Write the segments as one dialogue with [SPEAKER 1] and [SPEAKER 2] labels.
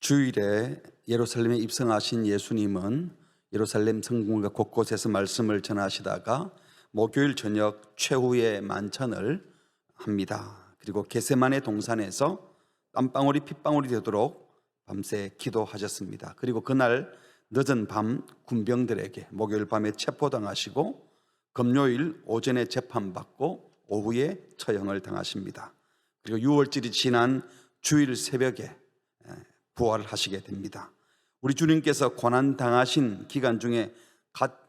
[SPEAKER 1] 주일에 예루살렘에 입성하신 예수님은 예루살렘 성공과 곳곳에서 말씀을 전하시다가 목요일 저녁 최후의 만찬을 합니다. 그리고 겟세마네 동산에서 땀방울이 핏방울이 되도록 밤새 기도하셨습니다. 그리고 그날 늦은 밤 군병들에게 목요일 밤에 체포당하시고 금요일 오전에 재판받고 오후에 처형을 당하십니다. 그리고 6월절이 지난 주일 새벽에 부활하시게 됩니다. 우리 주님께서 고난당하신 기간 중에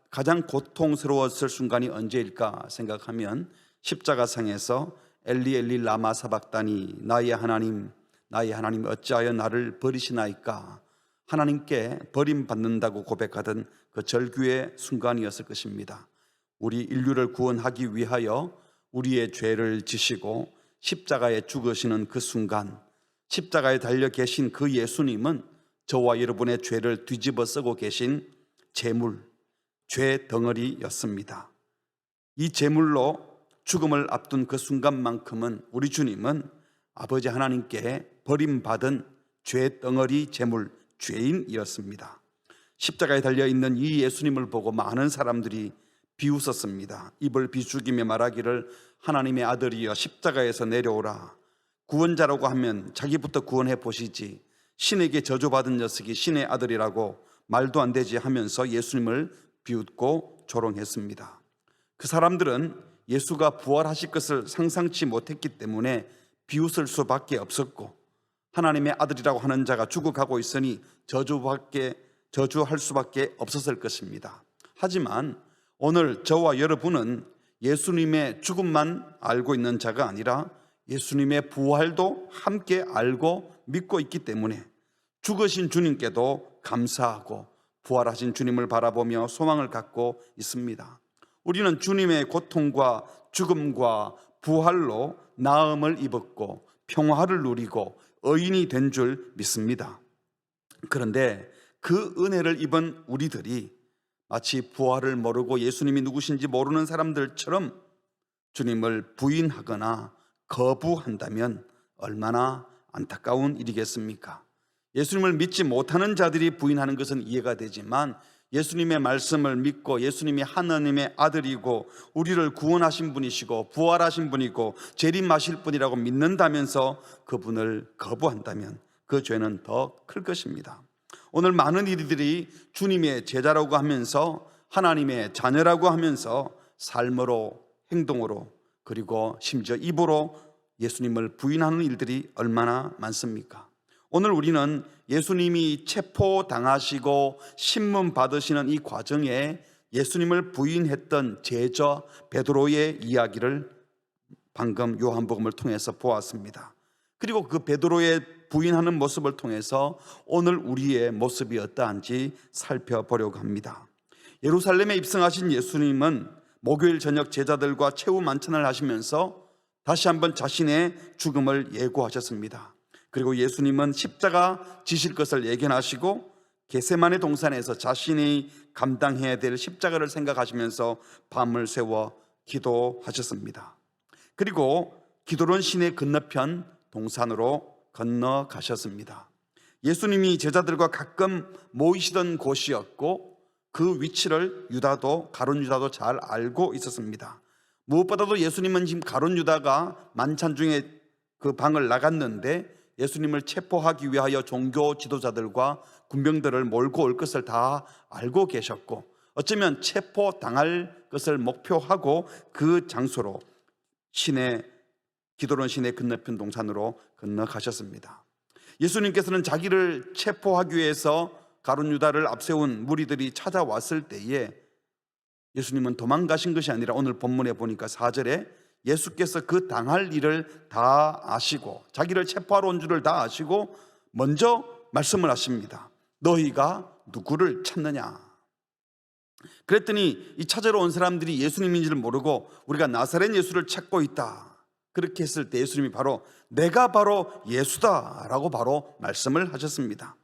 [SPEAKER 1] 가장 고통스러웠을 순간이 언제일까 생각하면 십자가상에서 엘리 엘리 라마 사박다니 나의 하나님 어찌하여 나를 버리시나이까, 하나님께 버림받는다고 고백하던 그 절규의 순간이었을 것입니다. 우리 인류를 구원하기 위하여 우리의 죄를 지시고 십자가에 죽으시는 그 순간, 십자가에 달려 계신 그 예수님은 저와 여러분의 죄를 뒤집어 쓰고 계신 제물, 죄 덩어리였습니다. 이 제물로 죽음을 앞둔 그 순간만큼은 우리 주님은 아버지 하나님께 버림받은 죄 덩어리 제물, 죄인이었습니다. 십자가에 달려있는 이 예수님을 보고 많은 사람들이 비웃었습니다. 입을 비죽이며 말하기를 하나님의 아들이여 십자가에서 내려오라, 구원자라고 하면 자기부터 구원해 보시지, 신에게 저주받은 녀석이 신의 아들이라고 말도 안 되지 하면서 예수님을 비웃고 조롱했습니다. 그 사람들은 예수가 부활하실 것을 상상치 못했기 때문에 비웃을 수밖에 없었고, 하나님의 아들이라고 하는 자가 죽어가고 있으니 저주할 수밖에 없었을 것입니다. 하지만 오늘 저와 여러분은 예수님의 죽음만 알고 있는 자가 아니라 예수님의 부활도 함께 알고 믿고 있기 때문에 죽으신 주님께도 감사하고 부활하신 주님을 바라보며 소망을 갖고 있습니다. 우리는 주님의 고통과 죽음과 부활로 나음을 입었고 평화를 누리고 의인이 된 줄 믿습니다. 그런데 그 은혜를 입은 우리들이 마치 부활을 모르고 예수님이 누구신지 모르는 사람들처럼 주님을 부인하거나 거부한다면 얼마나 안타까운 일이겠습니까? 예수님을 믿지 못하는 자들이 부인하는 것은 이해가 되지만, 예수님의 말씀을 믿고 예수님이 하나님의 아들이고 우리를 구원하신 분이시고 부활하신 분이고 재림하실 분이라고 믿는다면서 그분을 거부한다면 그 죄는 더 클 것입니다. 오늘 많은 이들이 주님의 제자라고 하면서 하나님의 자녀라고 하면서 삶으로, 행동으로, 그리고 심지어 입으로 예수님을 부인하는 일들이 얼마나 많습니까? 오늘 우리는 예수님이 체포당하시고 신문 받으시는 이 과정에 예수님을 부인했던 제자 베드로의 이야기를 방금 요한복음을 통해서 보았습니다. 그리고 그 베드로의 부인하는 모습을 통해서 오늘 우리의 모습이 어떠한지 살펴보려고 합니다. 예루살렘에 입성하신 예수님은 목요일 저녁 제자들과 최후 만찬을 하시면서 다시 한번 자신의 죽음을 예고하셨습니다. 그리고 예수님은 십자가 지실 것을 예견하시고 겟세마네 동산에서 자신이 감당해야 될 십자가를 생각하시면서 밤을 새워 기도하셨습니다. 그리고 기드론 시내 건너편 동산으로 건너가셨습니다. 예수님이 제자들과 가끔 모이시던 곳이었고 그 위치를 가룟 유다도 잘 알고 있었습니다. 무엇보다도 예수님은 지금 가룟 유다가 만찬 중에 그 방을 나갔는데 예수님을 체포하기 위하여 종교 지도자들과 군병들을 몰고 올 것을 다 알고 계셨고, 어쩌면 체포당할 것을 목표하고 그 장소로 기드론 시내 건너편 동산으로 건너가셨습니다. 예수님께서는 자기를 체포하기 위해서 가룟 유다를 앞세운 무리들이 찾아왔을 때에 예수님은 도망가신 것이 아니라 오늘 본문에 보니까 4절에 예수께서 그 당할 일을 다 아시고 자기를 체포하러 온 줄을 다 아시고 먼저 말씀을 하십니다. 너희가 누구를 찾느냐? 그랬더니 이 찾으러 온 사람들이 예수님인지를 모르고 우리가 나사렛 예수를 찾고 있다, 그렇게 했을 때 예수님이 내가 바로 예수다라고 바로 말씀을 하셨습니다.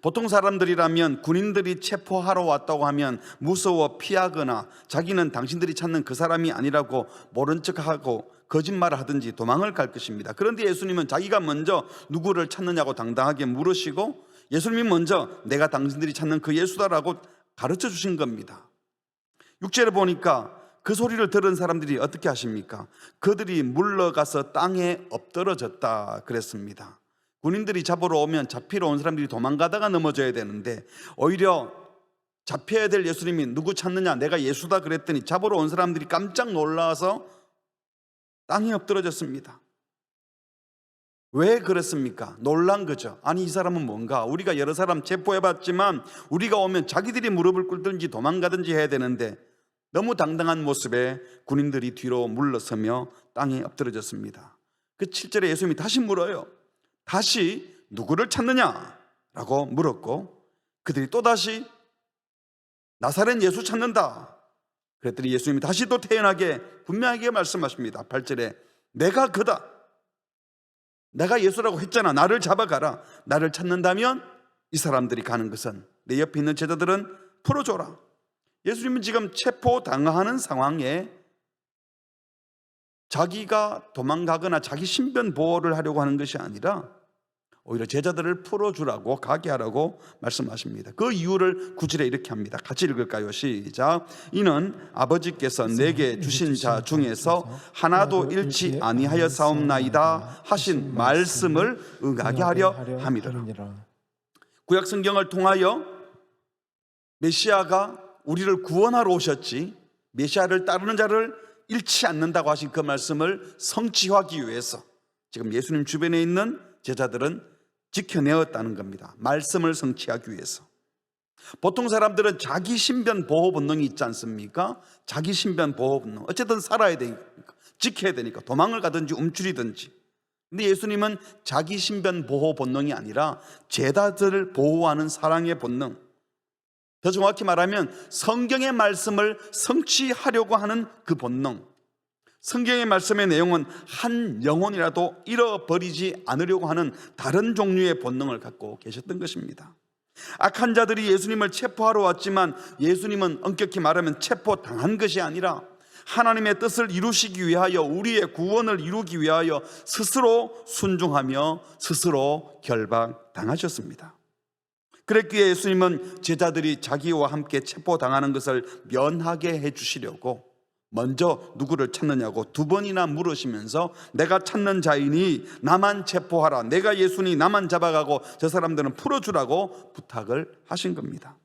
[SPEAKER 1] 보통 사람들이라면 군인들이 체포하러 왔다고 하면 무서워 피하거나 자기는 당신들이 찾는 그 사람이 아니라고 모른 척하고 거짓말을 하든지 도망을 갈 것입니다. 그런데 예수님은 자기가 먼저 누구를 찾느냐고 당당하게 물으시고 예수님이 먼저 내가 당신들이 찾는 그 예수다라고 가르쳐 주신 겁니다. 6절에 보니까 그 소리를 들은 사람들이 어떻게 하십니까? 그들이 물러가서 땅에 엎드러졌다 그랬습니다. 군인들이 잡으러 오면 잡히러 온 사람들이 도망가다가 넘어져야 되는데 오히려 잡혀야 될 예수님이 누구 찾느냐, 내가 예수다 그랬더니 잡으러 온 사람들이 깜짝 놀라서 땅에 엎드러졌습니다. 왜 그랬습니까? 놀란 거죠. 아니 이 사람은 뭔가, 우리가 여러 사람 체포해봤지만 우리가 오면 자기들이 무릎을 꿇든지 도망가든지 해야 되는데 너무 당당한 모습에 군인들이 뒤로 물러서며 땅에 엎드러졌습니다. 그 7절에 예수님이 다시 물어요. 다시 누구를 찾느냐라고 물었고 그들이 또다시 나사렛 예수 찾는다 그랬더니 예수님이 다시 또 태연하게 분명하게 말씀하십니다. 8절에 내가 그다, 내가 예수라고 했잖아, 나를 잡아가라. 나를 찾는다면 이 사람들이 가는 것은 내 옆에 있는 제자들은 풀어줘라. 예수님은 지금 체포당하는 상황에 자기가 도망가거나 자기 신변 보호를 하려고 하는 것이 아니라 오히려 제자들을 풀어주라고, 가게 하라고 말씀하십니다. 그 이유를 9절에 이렇게 합니다. 같이 읽을까요? 시작. 이는 아버지께서 내게 주신 자 중에서 하나도 잃지 아니하여 사옵나이다 하신 말씀을 응하게 하려 함이라. 구약 성경을 통하여 메시아가 우리를 구원하러 오셨지, 메시아를 따르는 자를 잃지 않는다고 하신 그 말씀을 성취하기 위해서 지금 예수님 주변에 있는 제자들은 지켜내었다는 겁니다. 말씀을 성취하기 위해서. 보통 사람들은 자기 신변 보호 본능이 있지 않습니까? 자기 신변 보호 본능. 어쨌든 살아야 되니까, 지켜야 되니까 도망을 가든지 움츠리든지. 근데 예수님은 자기 신변 보호 본능이 아니라 제자들을 보호하는 사랑의 본능, 더 정확히 말하면 성경의 말씀을 성취하려고 하는 그 본능, 성경의 말씀의 내용은 한 영혼이라도 잃어버리지 않으려고 하는 다른 종류의 본능을 갖고 계셨던 것입니다. 악한 자들이 예수님을 체포하러 왔지만 예수님은 엄격히 말하면 체포당한 것이 아니라 하나님의 뜻을 이루시기 위하여, 우리의 구원을 이루기 위하여 스스로 순종하며 스스로 결박당하셨습니다. 그랬기에 예수님은 제자들이 자기와 함께 체포당하는 것을 면하게 해주시려고 먼저 누구를 찾느냐고 2번이나 물으시면서 내가 찾는 자이니 나만 체포하라, 내가 예수니 나만 잡아가고 저 사람들은 풀어주라고 부탁을 하신 겁니다.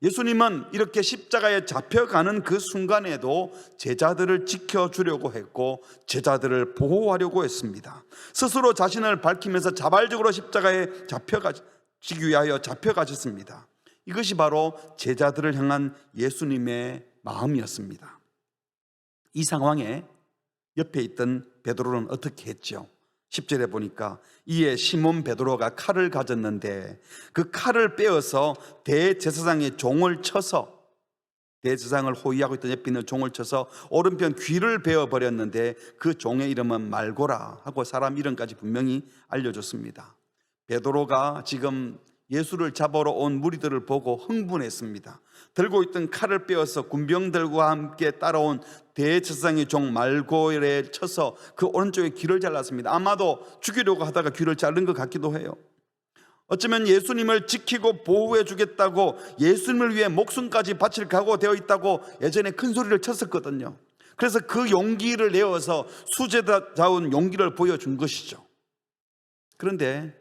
[SPEAKER 1] 예수님은 이렇게 십자가에 잡혀가는 그 순간에도 제자들을 지켜주려고 했고 제자들을 보호하려고 했습니다. 스스로 자신을 밝히면서 자발적으로 십자가에 잡혀가시기 위하여 잡혀가셨습니다. 이것이 바로 제자들을 향한 예수님의 마음이었습니다. 이 상황에 옆에 있던 베드로는 어떻게 했죠? 10절에 보니까 이에 시몬 베드로가 칼을 가졌는데 그 칼을 빼어서 대제사장의 종을 쳐서, 대제사장을 호위하고 있던 옆에 있는 종을 쳐서 오른편 귀를 베어버렸는데 그 종의 이름은 말고라 하고 사람 이름까지 분명히 알려줬습니다. 베드로가 지금 예수를 잡으러 온 무리들을 보고 흥분했습니다. 들고 있던 칼을 빼어서 군병들과 함께 따라온 대제사장의 종 말고에 쳐서 그 오른쪽에 귀를 잘랐습니다. 아마도 죽이려고 하다가 귀를 자른 것 같기도 해요. 어쩌면 예수님을 지키고 보호해 주겠다고, 예수님을 위해 목숨까지 바칠 각오되어 있다고 예전에 큰 소리를 쳤었거든요. 그래서 그 용기를 내어서 수제자다운 용기를 보여준 것이죠. 그런데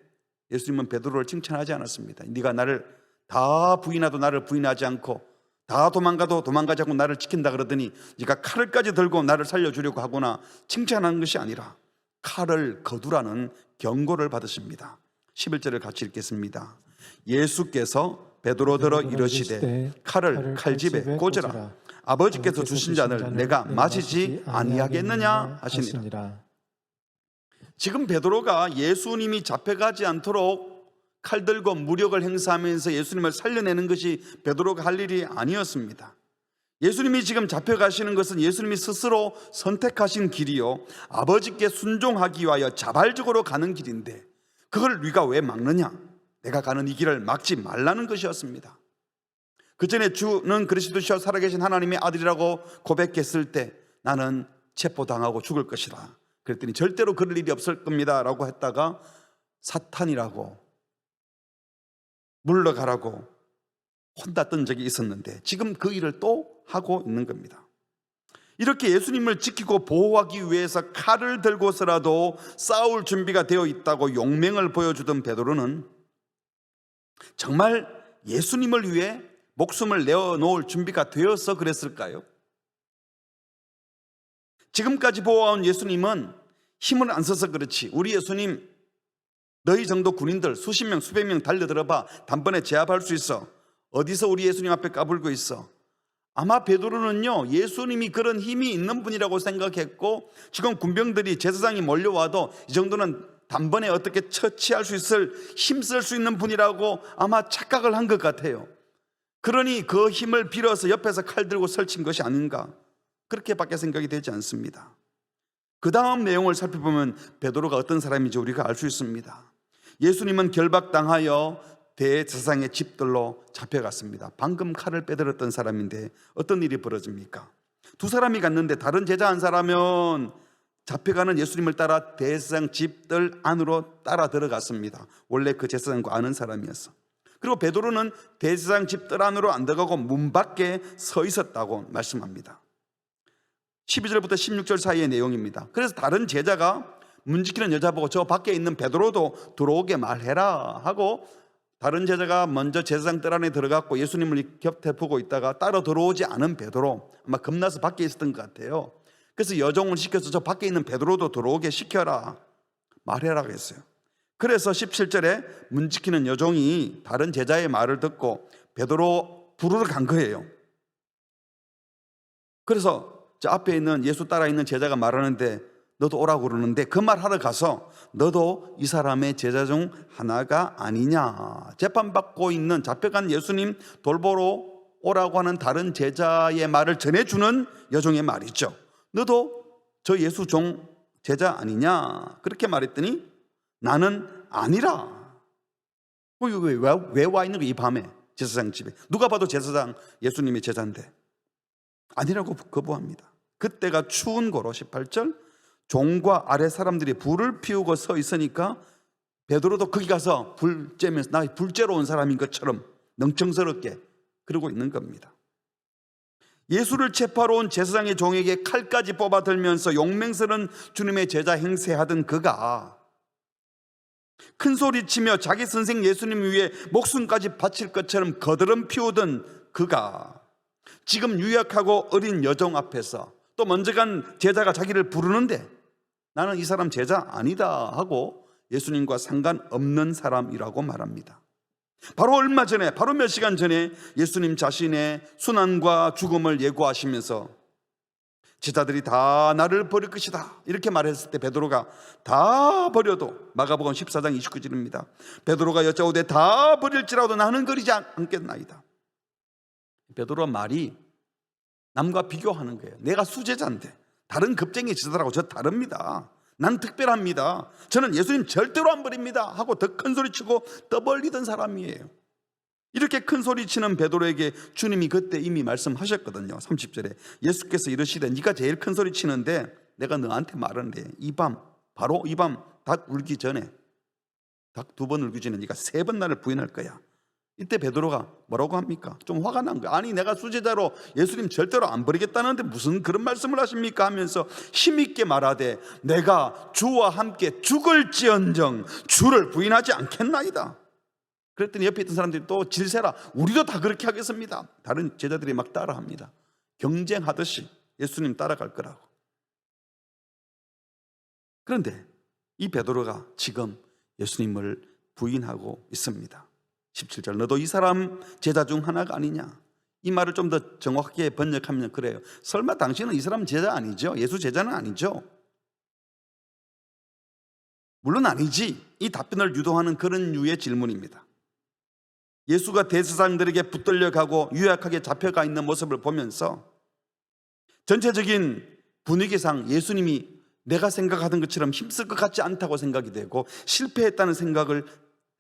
[SPEAKER 1] 예수님은 베드로를 칭찬하지 않았습니다. 네가 나를 다 부인하도 나를 부인하지 않고 다 도망가도 도망가지 않고 나를 지킨다 그러더니 네가 칼을까지 들고 나를 살려주려고 하거나 칭찬하는 것이 아니라 칼을 거두라는 경고를 받으십니다. 11절을 같이 읽겠습니다. 예수께서 베드로더러 이르시되 칼을 칼집에 꽂으라. 아버지께서 주신 잔을 내가 마시지 아니하겠느냐 하시니라. 지금 베드로가 예수님이 잡혀가지 않도록 칼 들고 무력을 행사하면서 예수님을 살려내는 것이 베드로가 할 일이 아니었습니다. 예수님이 지금 잡혀가시는 것은 예수님이 스스로 선택하신 길이요, 아버지께 순종하기 위하여 자발적으로 가는 길인데 그걸 네가 왜 막느냐, 내가 가는 이 길을 막지 말라는 것이었습니다. 그 전에 주는 그리스도시여 살아계신 하나님의 아들이라고 고백했을 때 나는 체포당하고 죽을 것이라 그랬더니 절대로 그럴 일이 없을 겁니다 라고 했다가 사탄이라고 물러가라고 혼났던 적이 있었는데 지금 그 일을 또 하고 있는 겁니다. 이렇게 예수님을 지키고 보호하기 위해서 칼을 들고서라도 싸울 준비가 되어 있다고 용맹을 보여주던 베드로는 정말 예수님을 위해 목숨을 내어놓을 준비가 되어서 그랬을까요? 지금까지 보호해온 예수님은 힘을 안 써서 그렇지, 우리 예수님 너희 정도 군인들 수십 명 수백 명 달려들어봐, 단번에 제압할 수 있어. 어디서 우리 예수님 앞에 까불고 있어. 아마 베드로는요, 예수님이 그런 힘이 있는 분이라고 생각했고, 지금 군병들이 제사장이 몰려와도 이 정도는 단번에 어떻게 처치할 수 있을, 힘쓸 수 있는 분이라고 아마 착각을 한 것 같아요. 그러니 그 힘을 빌어서 옆에서 칼 들고 설친 것이 아닌가, 그렇게밖에 생각이 되지 않습니다. 그 다음 내용을 살펴보면 베드로가 어떤 사람인지 우리가 알 수 있습니다. 예수님은 결박당하여 대제사장의 집들로 잡혀갔습니다. 방금 칼을 빼들었던 사람인데 어떤 일이 벌어집니까? 두 사람이 갔는데 다른 제자 한 사람은 잡혀가는 예수님을 따라 대제사장 집들 안으로 따라 들어갔습니다. 원래 그 제사장과 아는 사람이었어. 그리고 베드로는 대제사장 집들 안으로 안 들어가고 문 밖에 서 있었다고 말씀합니다. 12절부터 16절 사이의 내용입니다. 그래서 다른 제자가 문 지키는 여자 보고 저 밖에 있는 베드로도 들어오게 말해라 하고, 다른 제자가 먼저 제사장 뜰 안에 들어갔고 예수님을 곁에 보고 있다가 따로 들어오지 않은 베드로, 아마 겁나서 밖에 있었던 것 같아요. 그래서 여종을 시켜서 저 밖에 있는 베드로도 들어오게 시켜라, 말해라 했어요. 그래서 17절에 문 지키는 여종이 다른 제자의 말을 듣고 베드로 부르러 간 거예요. 그래서 저 앞에 있는 예수 따라 있는 제자가 말하는데 너도 오라고 그러는데 그 말 하러 가서 너도 이 사람의 제자 중 하나가 아니냐, 재판받고 있는 잡혀간 예수님 돌보러 오라고 하는 다른 제자의 말을 전해주는 여종의 말이죠. 너도 저 예수 종 제자 아니냐, 그렇게 말했더니 나는 아니라. 왜 와 있는 거야 이 밤에 제사장 집에? 누가 봐도 제사장 예수님의 제자인데 아니라고 거부합니다. 그때가 추운 고로 18절, 종과 아래 사람들이 불을 피우고 서 있으니까 베드로도 거기 가서 불 쬐면서 나 불 쬐러 온 사람인 것처럼 멍청스럽게 그러고 있는 겁니다. 예수를 체포하러 온 제사장의 종에게 칼까지 뽑아 들면서 용맹스러운 주님의 제자 행세하던 그가, 큰 소리치며 자기 선생 예수님 위해 목숨까지 바칠 것처럼 거드름 피우던 그가 지금 유약하고 어린 여종 앞에서 또 먼저 간 제자가 자기를 부르는데 나는 이 사람 제자 아니다 하고 예수님과 상관없는 사람이라고 말합니다. 바로 얼마 전에, 바로 몇 시간 전에 예수님 자신의 순환과 죽음을 예고하시면서 제자들이 다 나를 버릴 것이다 이렇게 말했을 때 베드로가 다 버려도, 마가복음 14장 29절입니다. 베드로가 여짜오되 다 버릴지라도 나는 거리지 않겠나이다. 베드로 말이 남과 비교하는 거예요. 내가 수제자인데 다른 겁쟁이 제자들하고 저 다릅니다. 난 특별합니다. 저는 예수님 절대로 안 버립니다 하고 더 큰 소리 치고 떠벌리던 사람이에요. 이렇게 큰 소리 치는 베드로에게 주님이 그때 이미 말씀하셨거든요. 30절에 예수께서 이르시되 네가 제일 큰 소리 치는데 내가 너한테 말하는데 이 밤, 바로 이 밤 닭 울기 전에, 닭 2번 울기 전에 네가 3번 나를 부인할 거야. 이때 베드로가 뭐라고 합니까? 좀 화가 난 거야. 아니 내가 수제자로 예수님 절대로 안 버리겠다는데 무슨 그런 말씀을 하십니까? 하면서 힘있게 말하되 내가 주와 함께 죽을지언정 주를 부인하지 않겠나이다. 그랬더니 옆에 있던 사람들이 또 질세라, 우리도 다 그렇게 하겠습니다. 다른 제자들이 막 따라합니다. 경쟁하듯이 예수님 따라갈 거라고. 그런데 이 베드로가 지금 예수님을 부인하고 있습니다. 17절, 너도 이 사람 제자 중 하나가 아니냐. 이 말을 좀 더 정확하게 번역하면 그래요. 설마 당신은 이 사람 제자 아니죠? 예수 제자는 아니죠? 물론 아니지. 이 답변을 유도하는 그런 류의 질문입니다. 예수가 대제사장들에게 붙들려가고 유약하게 잡혀가 있는 모습을 보면서 전체적인 분위기상 예수님이 내가 생각하던 것처럼 힘쓸 것 같지 않다고 생각이 되고 실패했다는 생각을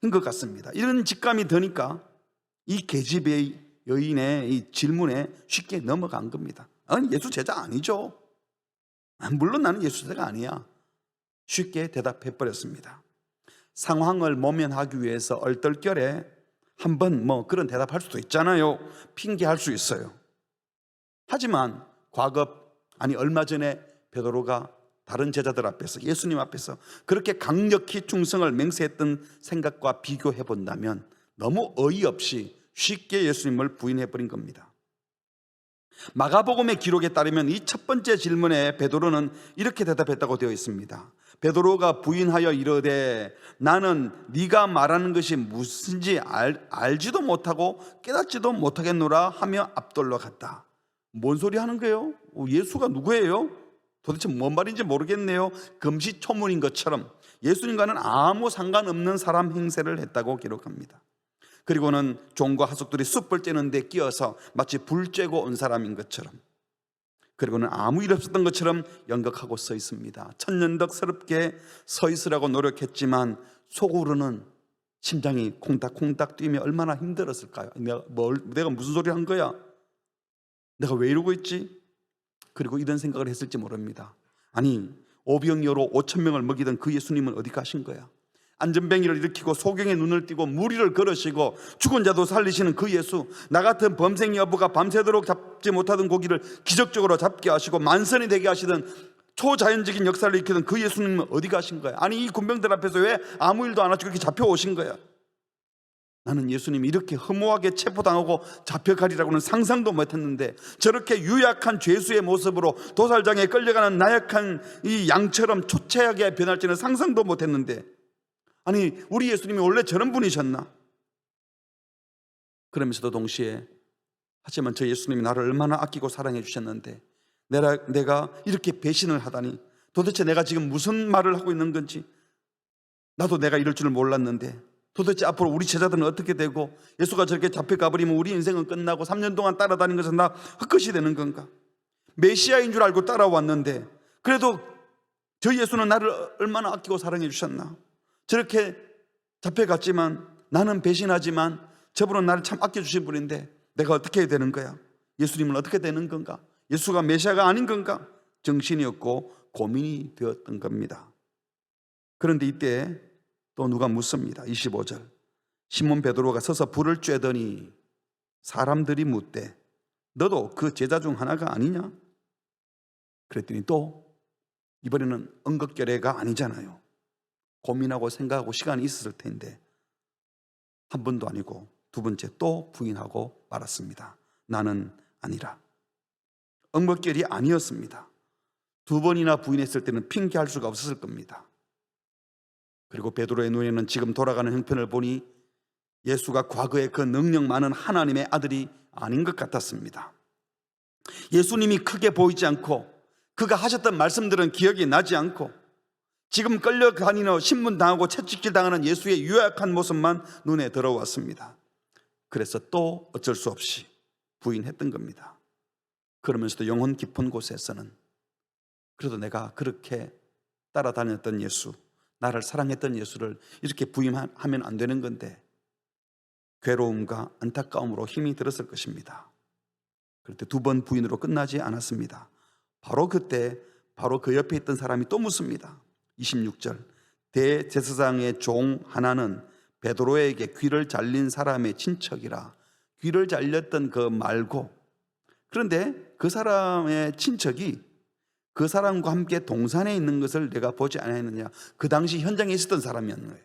[SPEAKER 1] 한 것 같습니다. 이런 직감이 드니까 이 계집의 여인의 이 질문에 쉽게 넘어간 겁니다. 아니 예수 제자 아니죠. 물론 나는 예수 제자가 아니야. 쉽게 대답해 버렸습니다. 상황을 모면하기 위해서 얼떨결에 한번 그런 대답할 수도 있잖아요. 핑계할 수 있어요. 하지만 얼마 전에 베드로가 다른 제자들 앞에서, 예수님 앞에서 그렇게 강력히 충성을 맹세했던 생각과 비교해 본다면 너무 어이없이 쉽게 예수님을 부인해버린 겁니다. 마가복음의 기록에 따르면 이 첫 번째 질문에 베드로는 이렇게 대답했다고 되어 있습니다. 베드로가 부인하여 이르되 나는 네가 말하는 것이 무슨지 알지도 못하고 깨닫지도 못하겠노라 하며 앞돌러 갔다. 뭔 소리 하는 거예요? 예수가 누구예요? 도대체 뭔 말인지 모르겠네요. 금시초문인 것처럼 예수님과는 아무 상관없는 사람 행세를 했다고 기록합니다. 그리고는 종과 하숙들이 숯불 쬐는 데 끼어서 마치 불 쬐고 온 사람인 것처럼, 그리고는 아무 일 없었던 것처럼 연극하고 서 있습니다. 천년덕스럽게 서 있으라고 노력했지만 속으로는 심장이 콩닥콩닥 뛰며 얼마나 힘들었을까요? 내가 무슨 소리 한 거야? 내가 왜 이러고 있지? 그리고 이런 생각을 했을지 모릅니다. 아니, 오병이어로 5,000명을 먹이던 그 예수님은 어디 가신 거야? 안전뱅이를 일으키고 소경의 눈을 띄고 무리를 걸으시고 죽은 자도 살리시는 그 예수, 나 같은 범생 여부가 밤새도록 잡지 못하던 고기를 기적적으로 잡게 하시고 만선이 되게 하시던 초자연적인 역사를 일으키던 그 예수님은 어디 가신 거야? 아니, 이 군병들 앞에서 왜 아무 일도 안 하시고 이렇게 잡혀오신 거야? 나는 예수님이 이렇게 허무하게 체포당하고 잡혀가리라고는 상상도 못했는데, 저렇게 유약한 죄수의 모습으로 도살장에 끌려가는 나약한 이 양처럼 초췌하게 변할지는 상상도 못했는데, 아니, 우리 예수님이 원래 저런 분이셨나? 그러면서도 동시에, 하지만 저 예수님이 나를 얼마나 아끼고 사랑해 주셨는데 내가 이렇게 배신을 하다니, 도대체 내가 지금 무슨 말을 하고 있는 건지, 나도 내가 이럴 줄 몰랐는데 도대체 앞으로 우리 제자들은 어떻게 되고, 예수가 저렇게 잡혀가버리면 우리 인생은 끝나고 3년 동안 따라다닌 것은 다 헛것이 되는 건가? 메시아인 줄 알고 따라왔는데 그래도 저 예수는 나를 얼마나 아끼고 사랑해 주셨나? 저렇게 잡혀갔지만, 나는 배신하지만 저분은 나를 참 아껴주신 분인데 내가 어떻게 해야 되는 거야? 예수님은 어떻게 되는 건가? 예수가 메시아가 아닌 건가? 정신이 없고 고민이 되었던 겁니다. 그런데 이때 또 누가 묻습니다. 25절, 시몬 베드로가 서서 불을 쬐더니 사람들이 묻되 너도 그 제자 중 하나가 아니냐? 그랬더니 또 이번에는 엉겁결에가 아니잖아요. 고민하고 생각하고 시간이 있었을 텐데 한 번도 아니고 두 번째 또 부인하고 말았습니다. 나는 아니라. 엉겁결이 아니었습니다. 두 번이나 부인했을 때는 핑계할 수가 없었을 겁니다. 그리고 베드로의 눈에는 지금 돌아가는 형편을 보니 예수가 과거에 그 능력 많은 하나님의 아들이 아닌 것 같았습니다. 예수님이 크게 보이지 않고 그가 하셨던 말씀들은 기억이 나지 않고 지금 끌려다니며 신문당하고 채찍질 당하는 예수의 유약한 모습만 눈에 들어왔습니다. 그래서 또 어쩔 수 없이 부인했던 겁니다. 그러면서도 영혼 깊은 곳에서는 그래도 내가 그렇게 따라다녔던 예수, 나를 사랑했던 예수를 이렇게 부인하면 안 되는 건데 괴로움과 안타까움으로 힘이 들었을 것입니다. 그런데 두 번 부인으로 끝나지 않았습니다. 바로 그때 바로 그 옆에 있던 사람이 또 묻습니다. 26절, 대제사장의 종 하나는 베드로에게 귀를 잘린 사람의 친척이라. 귀를 잘렸던 그 말고, 그런데 그 사람의 친척이 그 사람과 함께 동산에 있는 것을 내가 보지 않았느냐. 그 당시 현장에 있었던 사람이었는 거예요.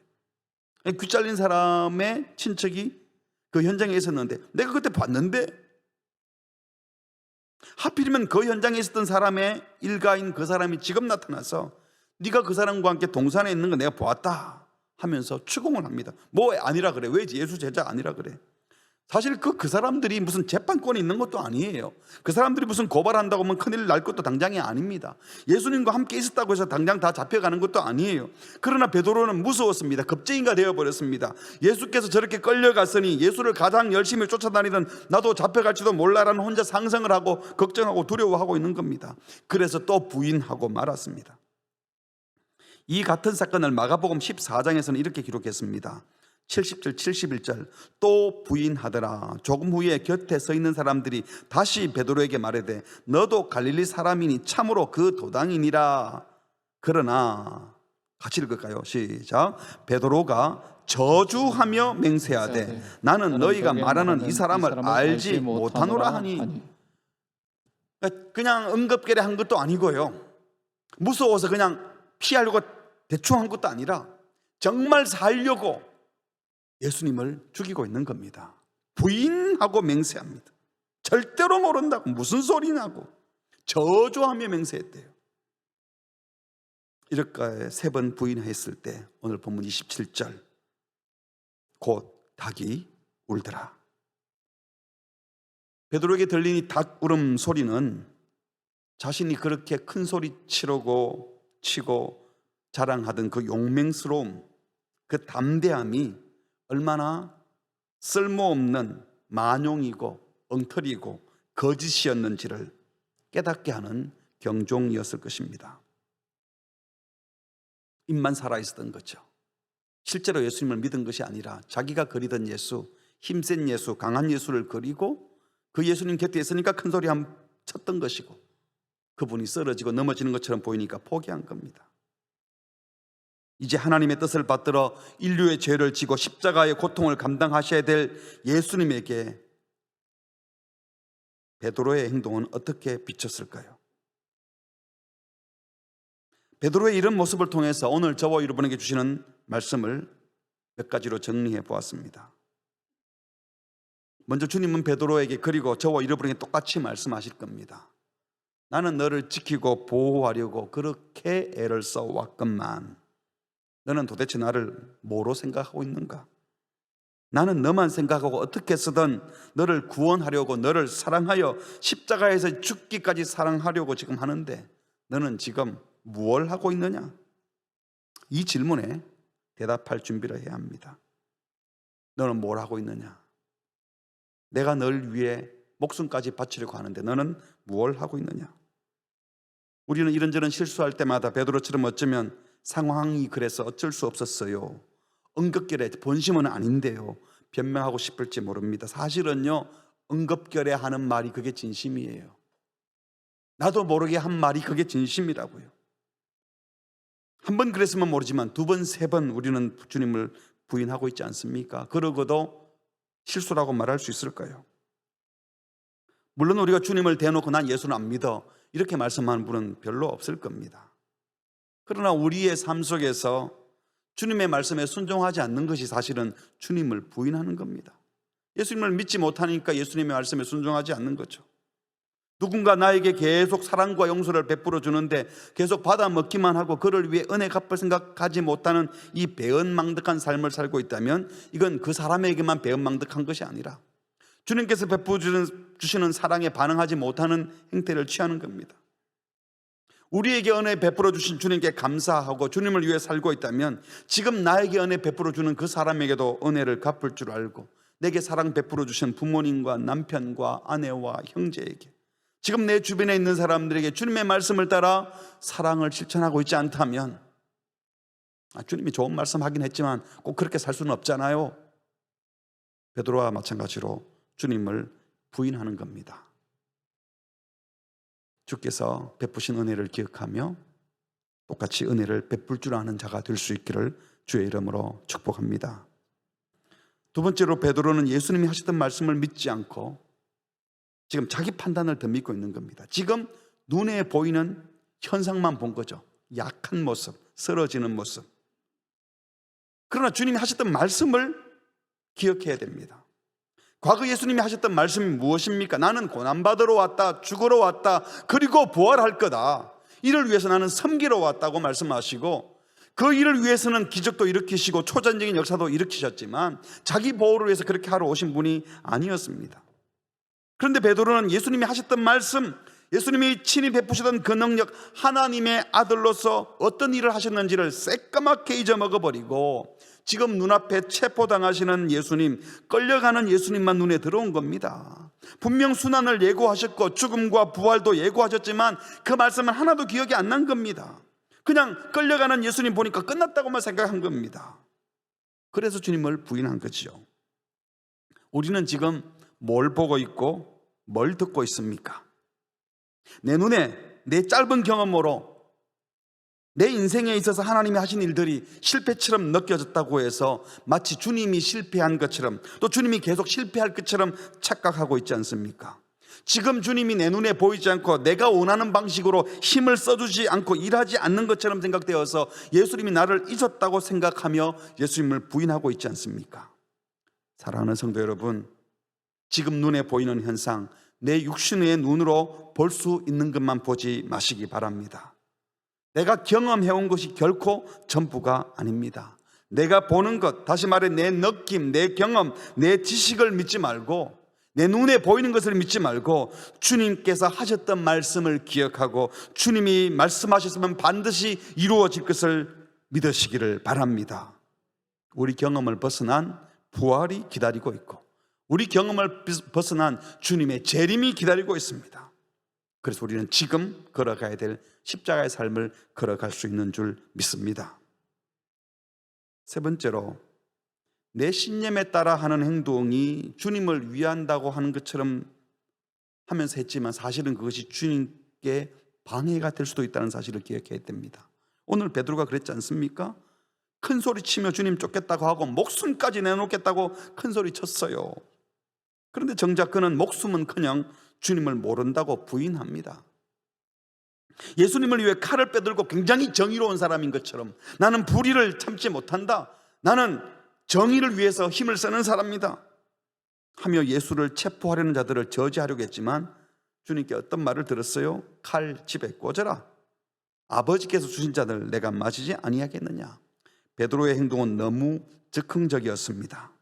[SPEAKER 1] 귀 잘린 사람의 친척이 그 현장에 있었는데 내가 그때 봤는데, 하필이면 그 현장에 있었던 사람의 일가인 그 사람이 지금 나타나서 네가 그 사람과 함께 동산에 있는 거 내가 보았다 하면서 추궁을 합니다. 뭐 아니라 그래? 왜 예수 제자 아니라 그래? 사실 그 사람들이 무슨 재판권이 있는 것도 아니에요. 그 사람들이 무슨 고발한다고 하면 큰일 날 것도 당장이 아닙니다. 예수님과 함께 있었다고 해서 당장 다 잡혀가는 것도 아니에요. 그러나 베드로는 무서웠습니다. 겁쟁이가 되어버렸습니다. 예수께서 저렇게 끌려갔으니 예수를 가장 열심히 쫓아다니던 나도 잡혀갈지도 몰라라는 혼자 상상을 하고 걱정하고 두려워하고 있는 겁니다. 그래서 또 부인하고 말았습니다. 이 같은 사건을 마가복음 14장에서는 이렇게 기록했습니다. 70절 71절, 또 부인하더라. 조금 후에 곁에 서 있는 사람들이 다시 베드로에게 말하되 너도 갈릴리 사람이니 참으로 그 도당이니라. 그러나 같이 읽을까요? 시작. 베드로가 저주하며 맹세하되 나는 너희가 말하는 이 사람을 알지 못하노라 하니. 그냥 응급결에 한 것도 아니고요, 무서워서 그냥 피하려고 대충 한 것도 아니라 정말 살려고 예수님을 죽이고 있는 겁니다. 부인하고 맹세합니다. 절대로 모른다고, 무슨 소리냐고 저주하며 맹세했대요. 이렇게 3번 부인했을 때 오늘 본문 27절, 곧 닭이 울더라. 베드로에게 들린 이 닭 울음 소리는 자신이 그렇게 큰 소리 치고 자랑하던 그 용맹스러움, 그 담대함이 얼마나 쓸모없는 만용이고 엉터리고 거짓이었는지를 깨닫게 하는 경종이었을 것입니다. 입만 살아있었던 거죠. 실제로 예수님을 믿은 것이 아니라 자기가 그리던 예수, 힘센 예수, 강한 예수를 그리고 그 예수님 곁에 있으니까 큰 소리 한번 쳤던 것이고, 그분이 쓰러지고 넘어지는 것처럼 보이니까 포기한 겁니다. 이제 하나님의 뜻을 받들어 인류의 죄를 지고 십자가의 고통을 감당하셔야 될 예수님에게 베드로의 행동은 어떻게 비쳤을까요? 베드로의 이런 모습을 통해서 오늘 저와 여러분에게 주시는 말씀을 몇 가지로 정리해 보았습니다. 먼저 주님은 베드로에게, 그리고 저와 여러분에게 똑같이 말씀하실 겁니다. 나는 너를 지키고 보호하려고 그렇게 애를 써왔건만 너는 도대체 나를 뭐로 생각하고 있는가? 나는 너만 생각하고 어떻게 쓰든 너를 구원하려고, 너를 사랑하여 십자가에서 죽기까지 사랑하려고 지금 하는데 너는 지금 무엇을 하고 있느냐? 이 질문에 대답할 준비를 해야 합니다. 너는 뭘 하고 있느냐? 내가 널 위해 목숨까지 바치려고 하는데 너는 무엇을 하고 있느냐? 우리는 이런저런 실수할 때마다 베드로처럼 어쩌면 상황이 그래서 어쩔 수 없었어요, 응급결에 본심은 아닌데요, 변명하고 싶을지 모릅니다. 사실은요, 응급결에 하는 말이 그게 진심이에요. 나도 모르게 한 말이 그게 진심이라고요. 한 번 그랬으면 모르지만 2번, 3번 우리는 주님을 부인하고 있지 않습니까? 그러고도 실수라고 말할 수 있을까요? 물론 우리가 주님을 대놓고 난 예수는 안 믿어 이렇게 말씀하는 분은 별로 없을 겁니다. 그러나 우리의 삶 속에서 주님의 말씀에 순종하지 않는 것이 사실은 주님을 부인하는 겁니다. 예수님을 믿지 못하니까 예수님의 말씀에 순종하지 않는 거죠. 누군가 나에게 계속 사랑과 용서를 베풀어 주는데 계속 받아 먹기만 하고 그를 위해 은혜 갚을 생각하지 못하는 이 배은망덕한 삶을 살고 있다면 이건 그 사람에게만 배은망덕한 것이 아니라 주님께서 베풀어 주시는 사랑에 반응하지 못하는 행태를 취하는 겁니다. 우리에게 은혜 베풀어 주신 주님께 감사하고 주님을 위해 살고 있다면 지금 나에게 은혜 베풀어 주는 그 사람에게도 은혜를 갚을 줄 알고, 내게 사랑 베풀어 주신 부모님과 남편과 아내와 형제에게, 지금 내 주변에 있는 사람들에게 주님의 말씀을 따라 사랑을 실천하고 있지 않다면, 주님이 좋은 말씀 하긴 했지만 꼭 그렇게 살 수는 없잖아요. 베드로와 마찬가지로 주님을 부인하는 겁니다. 주께서 베푸신 은혜를 기억하며 똑같이 은혜를 베풀 줄 아는 자가 될 수 있기를 주의 이름으로 축복합니다. 2번째로 베드로는 예수님이 하셨던 말씀을 믿지 않고 지금 자기 판단을 더 믿고 있는 겁니다. 지금 눈에 보이는 현상만 본 거죠. 약한 모습, 쓰러지는 모습. 그러나 주님이 하셨던 말씀을 기억해야 됩니다. 과거 예수님이 하셨던 말씀이 무엇입니까? 나는 고난받으러 왔다, 죽으러 왔다, 그리고 부활할 거다. 이를 위해서 나는 섬기러 왔다고 말씀하시고, 그 일을 위해서는 기적도 일으키시고 초전적인 역사도 일으키셨지만 자기 보호를 위해서 그렇게 하러 오신 분이 아니었습니다. 그런데 베드로는 예수님이 하셨던 말씀, 예수님이 친히 베푸시던 그 능력, 하나님의 아들로서 어떤 일을 하셨는지를 새까맣게 잊어먹어버리고 지금 눈앞에 체포당하시는 예수님, 끌려가는 예수님만 눈에 들어온 겁니다. 분명 순환을 예고하셨고 죽음과 부활도 예고하셨지만 그 말씀은 하나도 기억이 안 난 겁니다. 그냥 끌려가는 예수님 보니까 끝났다고만 생각한 겁니다. 그래서 주님을 부인한 거죠. 우리는 지금 뭘 보고 있고 뭘 듣고 있습니까? 내 눈에 내 짧은 경험으로 내 인생에 있어서 하나님이 하신 일들이 실패처럼 느껴졌다고 해서 마치 주님이 실패한 것처럼, 또 주님이 계속 실패할 것처럼 착각하고 있지 않습니까? 지금 주님이 내 눈에 보이지 않고 내가 원하는 방식으로 힘을 써주지 않고 일하지 않는 것처럼 생각되어서 예수님이 나를 잊었다고 생각하며 예수님을 부인하고 있지 않습니까? 사랑하는 성도 여러분, 지금 눈에 보이는 현상, 내 육신의 눈으로 볼 수 있는 것만 보지 마시기 바랍니다. 내가 경험해온 것이 결코 전부가 아닙니다. 내가 보는 것, 다시 말해 내 느낌, 내 경험, 내 지식을 믿지 말고, 내 눈에 보이는 것을 믿지 말고 주님께서 하셨던 말씀을 기억하고 주님이 말씀하셨으면 반드시 이루어질 것을 믿으시기를 바랍니다. 우리 경험을 벗어난 부활이 기다리고 있고, 우리 경험을 벗어난 주님의 재림이 기다리고 있습니다. 그래서 우리는 지금 걸어가야 될 십자가의 삶을 걸어갈 수 있는 줄 믿습니다. 세 번째로, 내 신념에 따라 하는 행동이 주님을 위한다고 하는 것처럼 하면서 했지만 사실은 그것이 주님께 방해가 될 수도 있다는 사실을 기억해야 됩니다. 오늘 베드로가 그랬지 않습니까? 큰 소리 치며 주님 쫓겠다고 하고 목숨까지 내놓겠다고 큰 소리 쳤어요. 그런데 정작 그는 목숨은커녕 주님을 모른다고 부인합니다. 예수님을 위해 칼을 빼들고 굉장히 정의로운 사람인 것처럼, 나는 불의를 참지 못한다, 나는 정의를 위해서 힘을 쓰는 사람이다 하며 예수를 체포하려는 자들을 저지하려고 했지만 주님께 어떤 말을 들었어요? 칼 집에 꽂아라. 아버지께서 주신 자들 내가 맞이지 아니하겠느냐. 베드로의 행동은 너무 즉흥적이었습니다.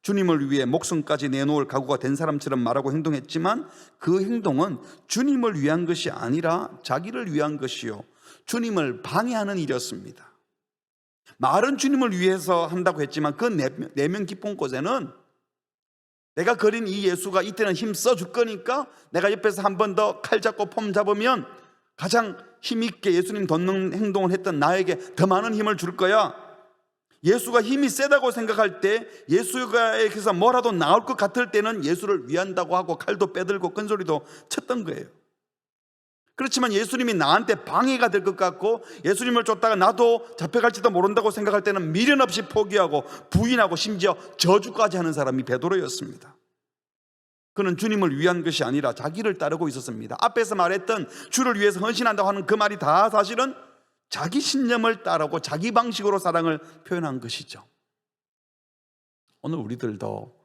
[SPEAKER 1] 주님을 위해 목숨까지 내놓을 각오가 된 사람처럼 말하고 행동했지만 그 행동은 주님을 위한 것이 아니라 자기를 위한 것이요, 주님을 방해하는 일이었습니다. 말은 주님을 위해서 한다고 했지만 그 내면 깊은 곳에는 내가 그린 이 예수가 이때는 힘 써줄 거니까 내가 옆에서 한 번 더 칼 잡고 폼 잡으면 가장 힘있게 예수님 돋는 행동을 했던 나에게 더 많은 힘을 줄 거야. 예수가 힘이 세다고 생각할 때, 예수가에게서 뭐라도 나올 것 같을 때는 예수를 위한다고 하고 칼도 빼들고 큰 소리도 쳤던 거예요. 그렇지만 예수님이 나한테 방해가 될 것 같고 예수님을 쫓다가 나도 잡혀갈지도 모른다고 생각할 때는 미련 없이 포기하고 부인하고 심지어 저주까지 하는 사람이 베드로였습니다. 그는 주님을 위한 것이 아니라 자기를 따르고 있었습니다. 앞에서 말했던 주를 위해서 헌신한다고 하는 그 말이 다 사실은 자기 신념을 따르고 자기 방식으로 사랑을 표현한 것이죠. 오늘 우리들도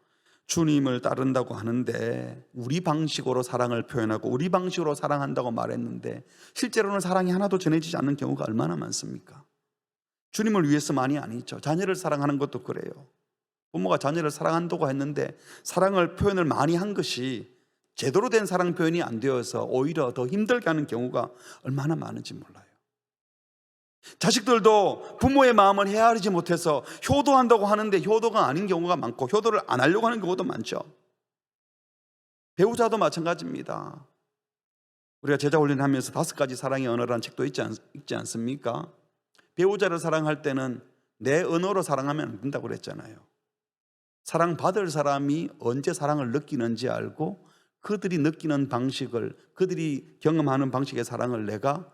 [SPEAKER 1] 주님을 따른다고 하는데 우리 방식으로 사랑을 표현하고 우리 방식으로 사랑한다고 말했는데 실제로는 사랑이 하나도 전해지지 않는 경우가 얼마나 많습니까? 주님을 위해서만이 아니죠. 자녀를 사랑하는 것도 그래요. 부모가 자녀를 사랑한다고 했는데 사랑을 표현을 많이 한 것이 제대로 된 사랑 표현이 안 되어서 오히려 더 힘들게 하는 경우가 얼마나 많은지 몰라요. 자식들도 부모의 마음을 헤아리지 못해서 효도한다고 하는데 효도가 아닌 경우가 많고 효도를 안 하려고 하는 경우도 많죠. 배우자도 마찬가지입니다. 우리가 제자 훈련하면서 5가지 사랑의 언어라는 책도 읽지 않습니까? 배우자를 사랑할 때는 내 언어로 사랑하면 안 된다고 그랬잖아요. 사랑받을 사람이 언제 사랑을 느끼는지 알고 그들이 느끼는 방식을, 그들이 경험하는 방식의 사랑을 내가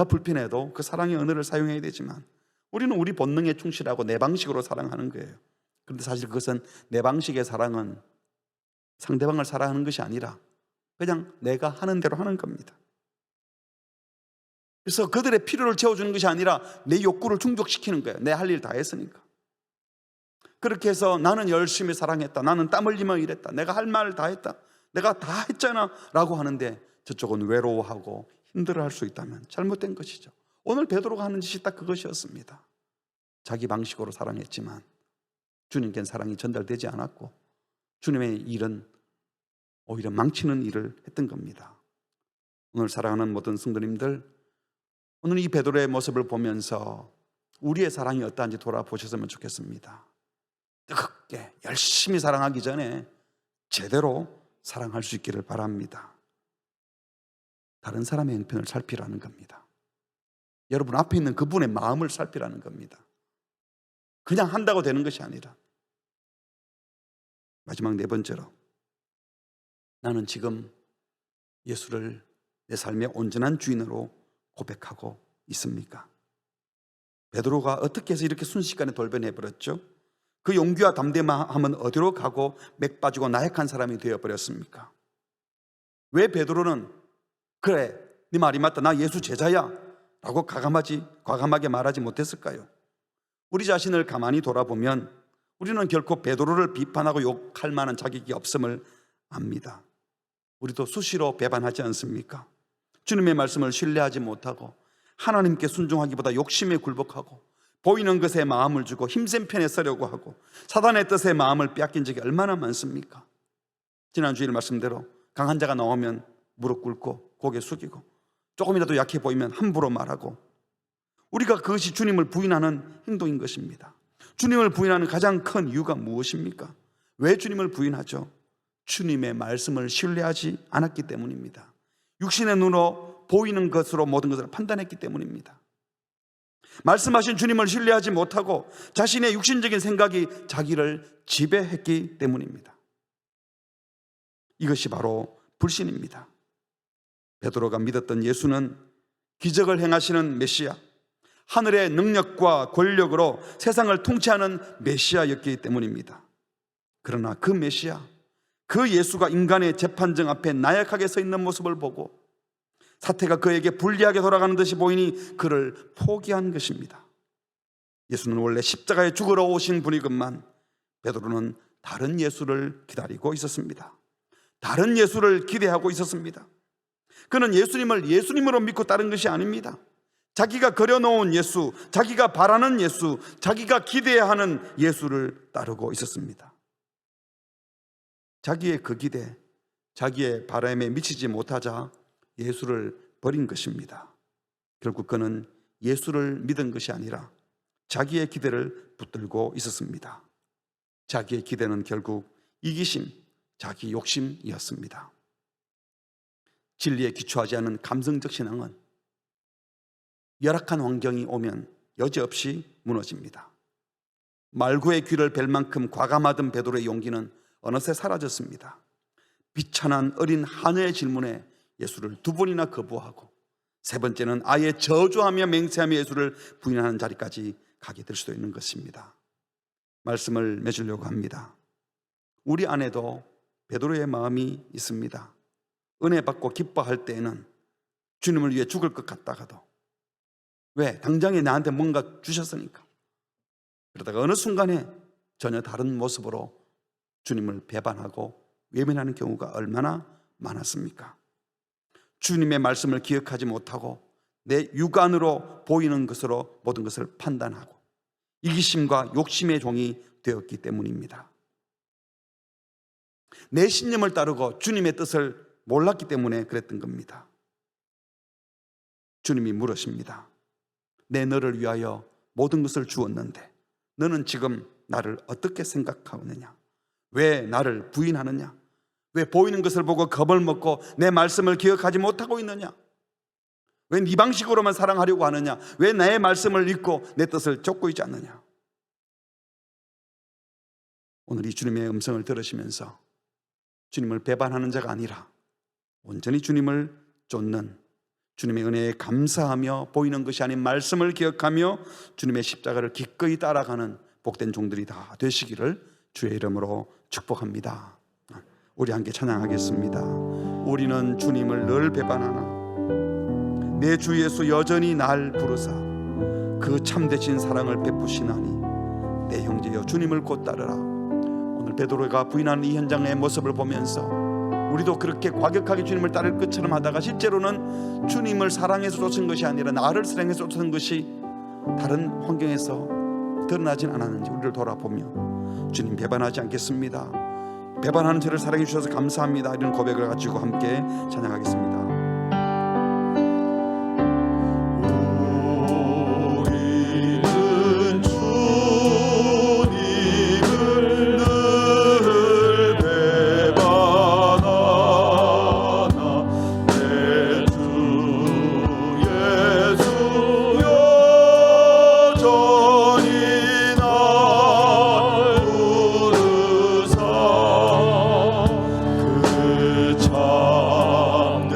[SPEAKER 1] 불편해도 그 사랑의 언어를 사용해야 되지만 우리는 우리 본능에 충실하고 내 방식으로 사랑하는 거예요. 그런데 사실 그것은 내 방식의 사랑은 상대방을 사랑하는 것이 아니라 그냥 내가 하는 대로 하는 겁니다. 그래서 그들의 필요를 채워주는 것이 아니라 내 욕구를 충족시키는 거예요. 내 할 일 다 했으니까. 그렇게 해서 나는 열심히 사랑했다, 나는 땀 흘리며 일했다, 내가 할 말을 다 했다, 내가 다 했잖아 라고 하는데 저쪽은 외로워하고 힘들어할 수 있다면 잘못된 것이죠. 오늘 베드로가 하는 짓이 딱 그것이었습니다. 자기 방식으로 사랑했지만 주님께는 사랑이 전달되지 않았고 주님의 일은 오히려 망치는 일을 했던 겁니다. 오늘 사랑하는 모든 성도님들, 오늘 이 베드로의 모습을 보면서 우리의 사랑이 어떠한지 돌아보셨으면 좋겠습니다. 뜨겁게 열심히 사랑하기 전에 제대로 사랑할 수 있기를 바랍니다. 다른 사람의 형편을 살피라는 겁니다. 여러분 앞에 있는 그분의 마음을 살피라는 겁니다. 그냥 한다고 되는 것이 아니라. 마지막 4번째로, 나는 지금 예수를 내 삶의 온전한 주인으로 고백하고 있습니까? 베드로가 어떻게 해서 이렇게 순식간에 돌변해 버렸죠? 그 용기와 담대함은 어디로 가고 맥 빠지고 나약한 사람이 되어버렸습니까? 왜 베드로는 그래, 네 말이 맞다, 나 예수 제자야 라고 과감하게 말하지 못했을까요? 우리 자신을 가만히 돌아보면 우리는 결코 베드로를 비판하고 욕할 만한 자격이 없음을 압니다. 우리도 수시로 배반하지 않습니까? 주님의 말씀을 신뢰하지 못하고 하나님께 순종하기보다 욕심에 굴복하고 보이는 것에 마음을 주고 힘센 편에 서려고 하고 사단의 뜻에 마음을 빼앗긴 적이 얼마나 많습니까? 지난 주일 말씀대로 강한 자가 나오면 무릎 꿇고 고개 숙이고 조금이라도 약해 보이면 함부로 말하고, 우리가 그것이 주님을 부인하는 행동인 것입니다. 주님을 부인하는 가장 큰 이유가 무엇입니까? 왜 주님을 부인하죠? 주님의 말씀을 신뢰하지 않았기 때문입니다. 육신의 눈으로 보이는 것으로 모든 것을 판단했기 때문입니다. 말씀하신 주님을 신뢰하지 못하고 자신의 육신적인 생각이 자기를 지배했기 때문입니다. 이것이 바로 불신입니다. 베드로가 믿었던 예수는 기적을 행하시는 메시아, 하늘의 능력과 권력으로 세상을 통치하는 메시아였기 때문입니다. 그러나 그 메시아, 그 예수가 인간의 재판정 앞에 나약하게 서 있는 모습을 보고 사태가 그에게 불리하게 돌아가는 듯이 보이니 그를 포기한 것입니다. 예수는 원래 십자가에 죽으러 오신 분이건만 베드로는 다른 예수를 기다리고 있었습니다. 다른 예수를 기대하고 있었습니다. 그는 예수님을 예수님으로 믿고 따른 것이 아닙니다. 자기가 그려놓은 예수, 자기가 바라는 예수, 자기가 기대하는 예수를 따르고 있었습니다. 자기의 그 기대, 자기의 바람에 미치지 못하자 예수를 버린 것입니다. 결국 그는 예수를 믿은 것이 아니라 자기의 기대를 붙들고 있었습니다. 자기의 기대는 결국 이기심, 자기 욕심이었습니다. 진리에 기초하지 않은 감성적 신앙은 열악한 환경이 오면 여지없이 무너집니다. 말구의 귀를 벨 만큼 과감하던 베드로의 용기는 어느새 사라졌습니다. 비천한 어린 하녀의 질문에 예수를 두 번이나 거부하고 세 번째는 아예 저주하며 맹세하며 예수를 부인하는 자리까지 가게 될 수도 있는 것입니다. 말씀을 맺으려고 합니다. 우리 안에도 베드로의 마음이 있습니다. 은혜 받고 기뻐할 때에는 주님을 위해 죽을 것 같다가도, 왜? 당장에 나한테 뭔가 주셨으니까. 그러다가 어느 순간에 전혀 다른 모습으로 주님을 배반하고 외면하는 경우가 얼마나 많았습니까? 주님의 말씀을 기억하지 못하고 내 육안으로 보이는 것으로 모든 것을 판단하고 이기심과 욕심의 종이 되었기 때문입니다. 내 신념을 따르고 주님의 뜻을 몰랐기 때문에 그랬던 겁니다. 주님이 물으십니다. 내 너를 위하여 모든 것을 주었는데 너는 지금 나를 어떻게 생각하느냐? 왜 나를 부인하느냐? 왜 보이는 것을 보고 겁을 먹고 내 말씀을 기억하지 못하고 있느냐? 왜 네 방식으로만 사랑하려고 하느냐? 왜 나의 말씀을 잊고 내 뜻을 쫓고 있지 않느냐? 오늘 이 주님의 음성을 들으시면서 주님을 배반하는 자가 아니라 온전히 주님을 쫓는, 주님의 은혜에 감사하며 보이는 것이 아닌 말씀을 기억하며 주님의 십자가를 기꺼이 따라가는 복된 종들이 다 되시기를 주의 이름으로 축복합니다. 우리 함께 찬양하겠습니다. 우리는 주님을 늘 배반하나 내 주 예수 여전히 날 부르사 그 참되신 사랑을 베푸시나니 내 형제여 주님을 곧 따르라. 오늘 베드로가 부인하는 이 현장의 모습을 보면서 우리도 그렇게 과격하게 주님을 따를 것처럼 하다가 실제로는 주님을 사랑해서 쫓은 것이 아니라 나를 사랑해서 쫓은 것이 다른 환경에서 드러나진 않았는지 우리를 돌아보며 주님 배반하지 않겠습니다. 배반하는 저를 사랑해 주셔서 감사합니다. 이런 고백을 가지고 함께 찬양하겠습니다.
[SPEAKER 2] 참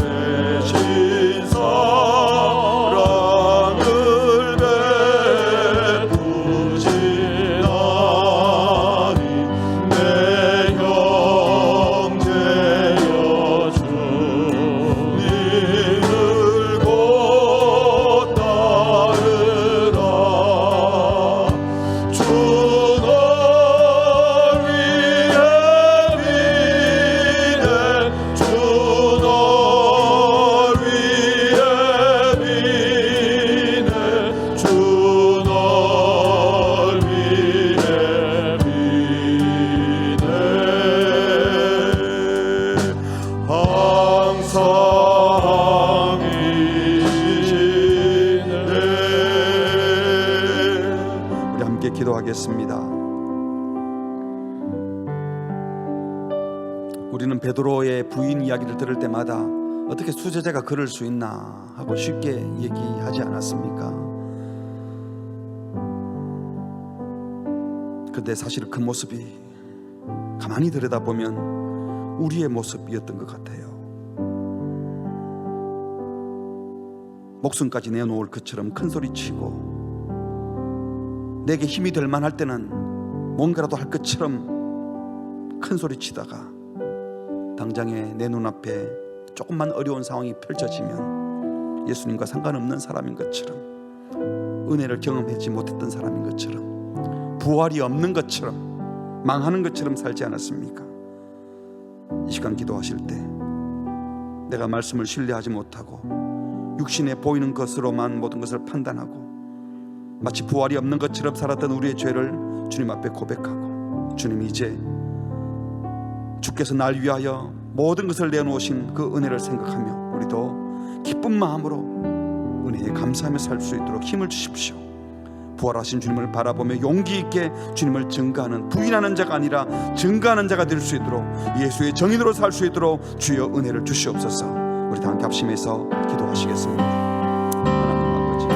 [SPEAKER 1] 우리는 베드로의 부인 이야기를 들을 때마다 어떻게 수제자가 그럴 수 있나 하고 쉽게 얘기하지 않았습니까? 그런데 사실 그 모습이 가만히 들여다보면 우리의 모습이었던 것 같아요. 목숨까지 내놓을 것처럼 큰 소리치고 내게 힘이 될 만할 때는 뭔가라도 할 것처럼 큰 소리치다가 당장에 내 눈앞에 조금만 어려운 상황이 펼쳐지면 예수님과 상관없는 사람인 것처럼, 은혜를 경험하지 못했던 사람인 것처럼, 부활이 없는 것처럼, 망하는 것처럼 살지 않았습니까? 이 시간 기도하실 때 내가 말씀을 신뢰하지 못하고 육신에 보이는 것으로만 모든 것을 판단하고 마치 부활이 없는 것처럼 살았던 우리의 죄를 주님 앞에 고백하고, 주님, 이제 주께서 날 위하여 모든 것을 내놓으신 그 은혜를 생각하며 우리도 기쁜 마음으로 은혜에 감사하며 살 수 있도록 힘을 주십시오. 부활하신 주님을 바라보며 용기 있게 주님을 증거하는, 부인하는 자가 아니라 증거하는 자가 될 수 있도록, 예수의 정인으로 살 수 있도록 주여 은혜를 주시옵소서. 우리 다 함께 합심해서 기도하시겠습니다. 하나님 아버지,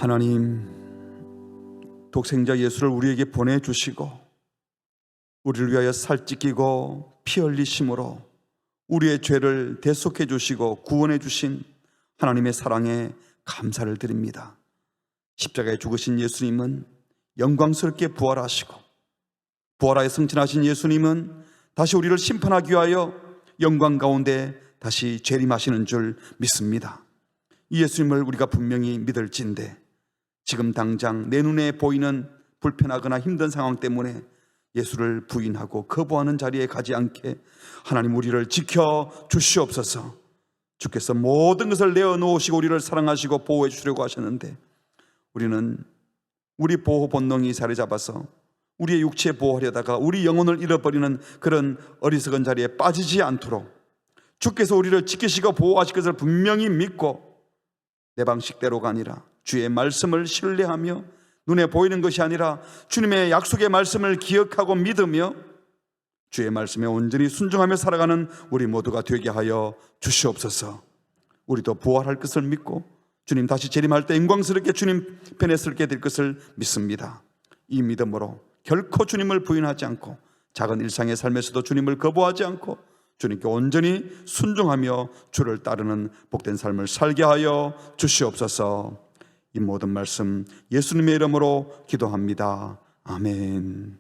[SPEAKER 1] 하나님, 독생자 예수를 우리에게 보내주시고 우리를 위하여 살찌끼고 피 흘리심으로 우리의 죄를 대속해 주시고 구원해 주신 하나님의 사랑에 감사를 드립니다. 십자가에 죽으신 예수님은 영광스럽게 부활하시고, 부활하여 승천하신 예수님은 다시 우리를 심판하기 위하여 영광 가운데 다시 재림하시는 줄 믿습니다. 이 예수님을 우리가 분명히 믿을진데 지금 당장 내 눈에 보이는 불편하거나 힘든 상황 때문에 예수를 부인하고 거부하는 자리에 가지 않게 하나님 우리를 지켜 주시옵소서. 주께서 모든 것을 내어놓으시고 우리를 사랑하시고 보호해 주시려고 하셨는데 우리는 우리 보호 본능이 자리 잡아서 우리의 육체 보호하려다가 우리 영혼을 잃어버리는 그런 어리석은 자리에 빠지지 않도록 주께서 우리를 지키시고 보호하실 것을 분명히 믿고 내 방식대로가 아니라 주의 말씀을 신뢰하며 눈에 보이는 것이 아니라 주님의 약속의 말씀을 기억하고 믿으며 주의 말씀에 온전히 순종하며 살아가는 우리 모두가 되게 하여 주시옵소서. 우리도 부활할 것을 믿고 주님 다시 재림할 때 영광스럽게 주님 편에 서게 될 것을 믿습니다. 이 믿음으로 결코 주님을 부인하지 않고 작은 일상의 삶에서도 주님을 거부하지 않고 주님께 온전히 순종하며 주를 따르는 복된 삶을 살게 하여 주시옵소서. 이 모든 말씀 예수님의 이름으로 기도합니다. 아멘.